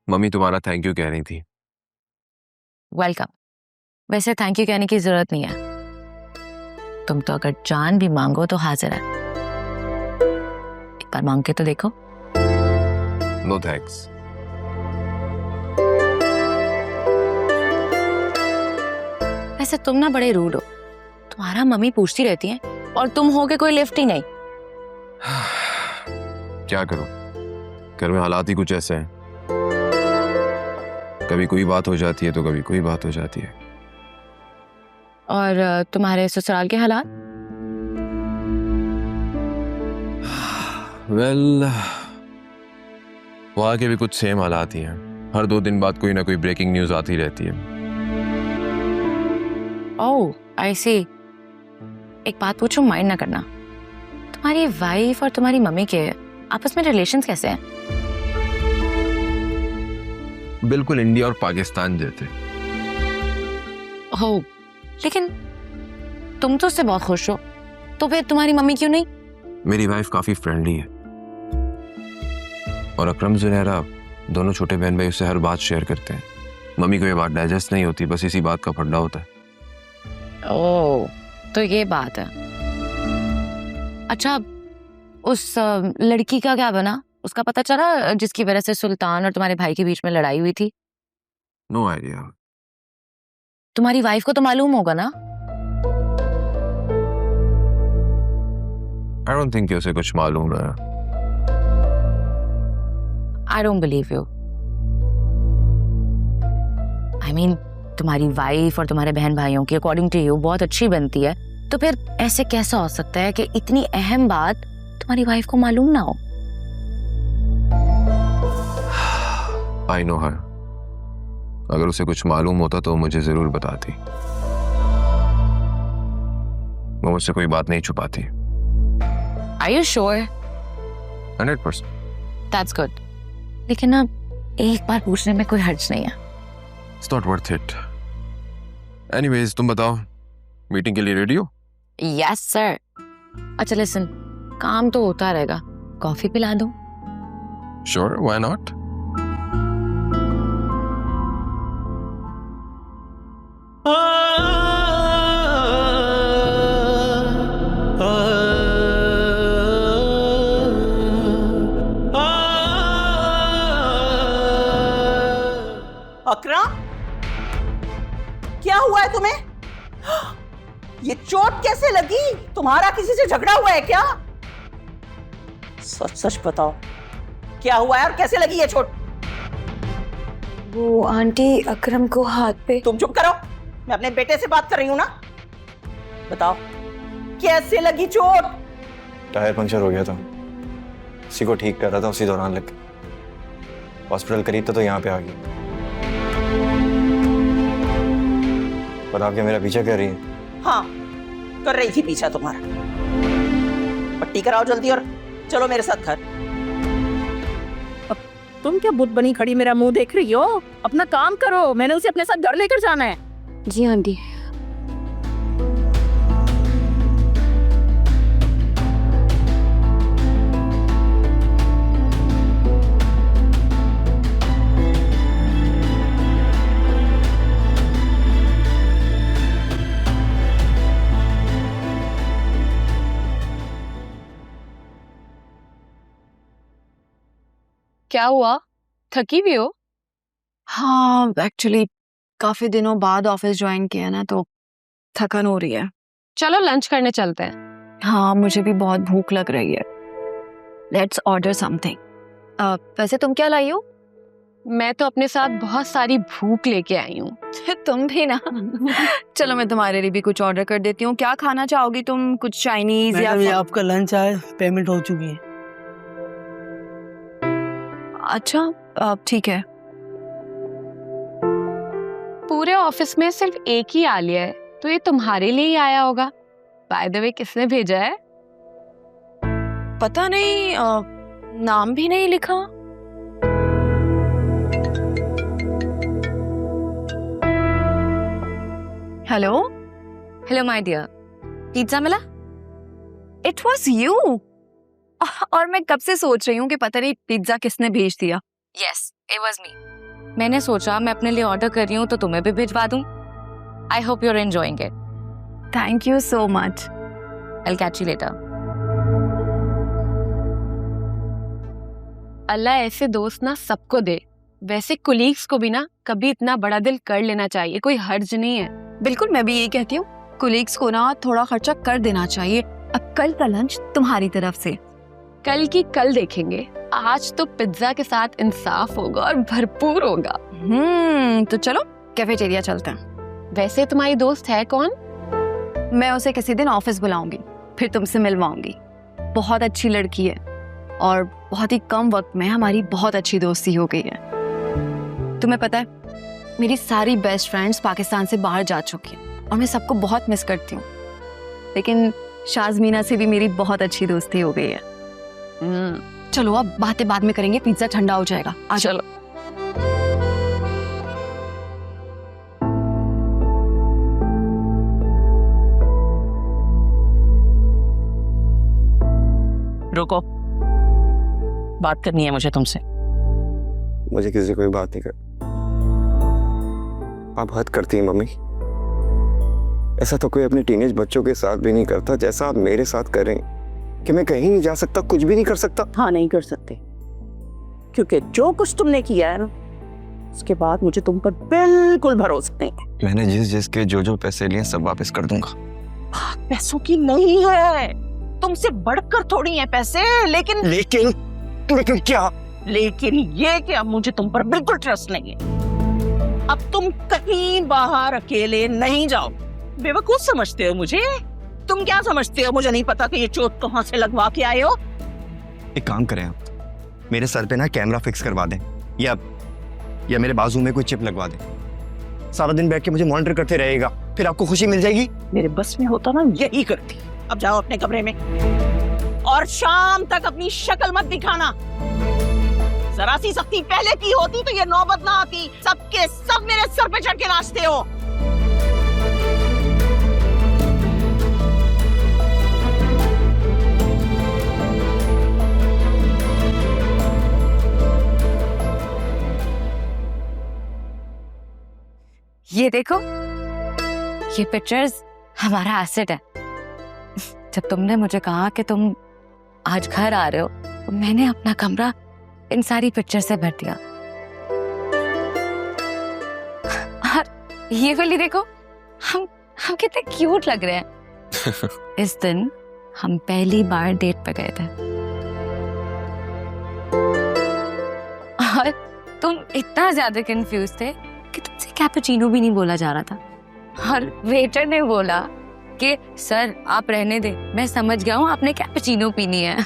Mummy तुम्हारा thank you कह रही थी। वेलकम। वैसे थैंक यू कहने की जरूरत नहीं है, तुम तो अगर जान भी मांगो तो हाजिर है। एक बार मांग के तो देखो। No thanks. वैसे तुम ना बड़े रूड हो, तुम्हारा मम्मी पूछती रहती है और तुम हो के कोई लिफ्ट ही नहीं। क्या करूं, घर में हालात ही कुछ ऐसे हैं, कभी कोई बात हो जाती है तो कभी कोई बात हो जाती है। और तुम्हारे ससुराल के हालात? वेल वहां के भी कुछ सेम हालात ही हैं। हर 2 दिन बाद कोई ना कोई ब्रेकिंग न्यूज आती रहती है। ओह आई सी। एक बात पूछूं, माइंड ना करना, तुम्हारी वाइफ और तुम्हारी मम्मी के आपस में रिलेशंस कैसे हैं? बिल्कुल इंडिया और पाकिस्तान जैसे। हो, लेकिन तुम तो उससे बहुत खुश हो, तो फिर तुम्हारी मम्मी क्यों नहीं? मेरी वाइफ काफी फ्रेंडली है और अकरम जुनैरा दोनों छोटे बहन भाई उससे हर बात शेयर करते हैं। मम्मी को ये बात डाइजेस्ट नहीं होती, बस इसी बात का फड्डा होता है। ओह, तो ये बात है। अच्छा, उस लड़की का क्या बना? उसका पता चला जिसकी वजह से सुल्तान और तुम्हारे भाई के बीच में लड़ाई हुई थी? No idea. तुम्हारी वाइफ को तो मालूम होगा ना? आई डोंट थिंक कि उसे कुछ मालूम है। I don't believe you. I mean, तुम्हारी वाइफ और तुम्हारे बहन भाइयों की अकॉर्डिंग टू यू बहुत अच्छी बनती है, तो फिर ऐसे कैसा हो सकता है कि इतनी अहम बात तुम्हारी वाइफ को मालूम ना हो? आई नो हर। अगर उसे कुछ मालूम होता तो मुझे जरूर बताती। वो मुझसे कोई बात नहीं छुपाती। Are you sure? 100%। That's good. लेकिन ना एक बार पूछने में कोई हर्ज नहीं है। It's not worth it. Anyways, तुम बताओ, मीटिंग के लिए रेडी हो? Yes sir. अच्छा लिसन, काम तो होता रहेगा, कॉफी पिला दो। Sure, why not? अकरम, क्या हुआ है तुम्हें? ये चोट कैसे लगी? तुम्हारा किसी से झगड़ा हुआ है क्या? सच सच बताओ, क्या हुआ है और कैसे लगी ये चोट? वो आंटी अकरम को हाथ पे। तुम चुप करो, मैं अपने बेटे से बात कर रही हूँ ना। बताओ, कैसे लगी चोट? टायर पंक्चर हो गया था, उसी को ठीक कर रहा था, उसी दौरान लग गया। हॉस्पिटल करीब था तो यहाँ पे आ गया। पर आप क्या मेरा पीछा कर रही हैं? हाँ, कर रही थी पीछा तुम्हारा। पट्टी कराओ जल्दी और चलो मेरे साथ घर। तुम क्या बुत बनी खड़ी मेरा मुंह देख रही हो? अपना काम करो, मैंने उसे अपने साथ घर लेकर जाना है। जी आंटी। क्या हुआ, थकी भी हो? हाँ एक्चुअली काफी दिनों बाद ऑफिस ज्वाइन किया ना, तो थकन हो रही है। चलो लंच करने चलते हैं। हाँ मुझे भी बहुत भूख लग रही है। Let's order something. वैसे तुम क्या लाई हो? मैं तो अपने साथ बहुत सारी भूख लेके आई हूँ। तुम भी ना। चलो मैं तुम्हारे लिए भी कुछ ऑर्डर कर देती हूँ। क्या खाना चाहोगी तुम? कुछ चाइनीज या ये आपका लंच आया, पेमेंट हो चुकी है। अच्छा ठीक है। पूरे ऑफिस में सिर्फ एक ही आलिया है, तो ये तुम्हारे लिए ही आया होगा। बाय द वे, किसने भेजा है? पता नहीं, नाम भी नहीं लिखा। Hello hello my dear, pizza मिला? It was you. और मैं कब से सोच रही हूँ कि पता नहीं पिज्जा किसने भेज दिया। Yes, it was me. मैंने सोचा मैं अपने लिए ऑर्डर कर रही हूँ तो तुम्हें भी भिजवा दूँ। I hope you are enjoying it. Thank you so much. I will catch you later. Allah ऐसे दोस्त ना सबको दे। वैसे कुलीग्स को भी ना कभी इतना बड़ा दिल कर लेना चाहिए, कोई हर्ज नहीं है। बिल्कुल, मैं भी यही कहती हूँ, कुलीग्स को ना थोड़ा खर्चा कर देना चाहिए। अब कल का लंच तुम्हारी तरफ से। कल की कल देखेंगे, आज तो पिज्जा के साथ इंसाफ होगा और भरपूर होगा। तो चलो कैफेटेरिया चलते हैं। वैसे तुम्हारी दोस्त है कौन? मैं उसे किसी दिन ऑफिस बुलाऊंगी, फिर तुमसे मिलवाऊंगी। बहुत अच्छी लड़की है और बहुत ही कम वक्त में हमारी बहुत अच्छी दोस्ती हो गई है। तुम्हें पता है, मेरी सारी बेस्ट फ्रेंड्स पाकिस्तान से बाहर जा चुकी हैं और मैं सबको बहुत मिस करती हूँ। लेकिन शाज़मीना से भी मेरी बहुत अच्छी दोस्ती हो गई है। चलो अब बातें बाद में करेंगे, पिज्जा ठंडा हो जाएगा। आ जाओ। चलो। रुको, बात करनी है मुझे तुमसे। मुझे किसी से कोई बात नहीं कर। आप हद करती हैं मम्मी। ऐसा तो कोई अपने टीनेज बच्चों के साथ भी नहीं करता जैसा आप मेरे साथ करें, कि मैं कहीं नहीं जा सकता, कुछ भी नहीं कर सकता। हाँ, नहीं कर सकते, क्योंकि जो कुछ तुमने किया है ना, उसके बाद मुझे तुम पर बिल्कुल भरोसा नहीं है। मैंने जिसके जो पैसे लिए सब वापस कर दूंगा। पैसों की नहीं है, तुमसे बढ़कर थोड़ी है पैसे। लेकिन क्या? लेकिन ये कि अब मुझे तुम पर बिल्कुल ट्रस्ट नहीं है। अब तुम कहीं बाहर अकेले नहीं जाओ। बेवकूफ समझते हो मुझे? तुम क्या समझते हो मुझे नहीं पता कि ये चोट कहाँ से लगवा के आए हो? एक काम करें आप, मेरे सर पे ना कैमरा फिक्स करवा दें, या मेरे बाजू में कोई चिप लगवा दें। सारा दिन बैठ के मुझे मॉनिटर करते रहेगा, फिर आपको खुशी मिल जाएगी। मेरे बस में होता ना यही करती। अब जाओ अपने कमरे में और शाम तक अपनी शक्ल मत दिखाना। जरा सी सख्ती पहले की होती तो ये नौबत ना आती। सबके सब मेरे सर पे चढ़ के नाचते हो। ये देखो, ये पिक्चर्स हमारा एसेट है। जब तुमने मुझे कहा कि तुम आज घर आ रहे हो तो मैंने अपना कमरा इन सारी पिक्चर से भर दिया। और ये वाली देखो, हम कितने क्यूट लग रहे हैं। इस दिन हम पहली बार डेट पे गए थे और तुम इतना ज्यादा कंफ्यूज थे कि तुमसे कैपुचिनो भी नहीं बोला जा रहा था। और वेटर ने बोला कि सर आप रहने दे, मैं समझ गया हूँ आपने कैपुचिनो पीनी है।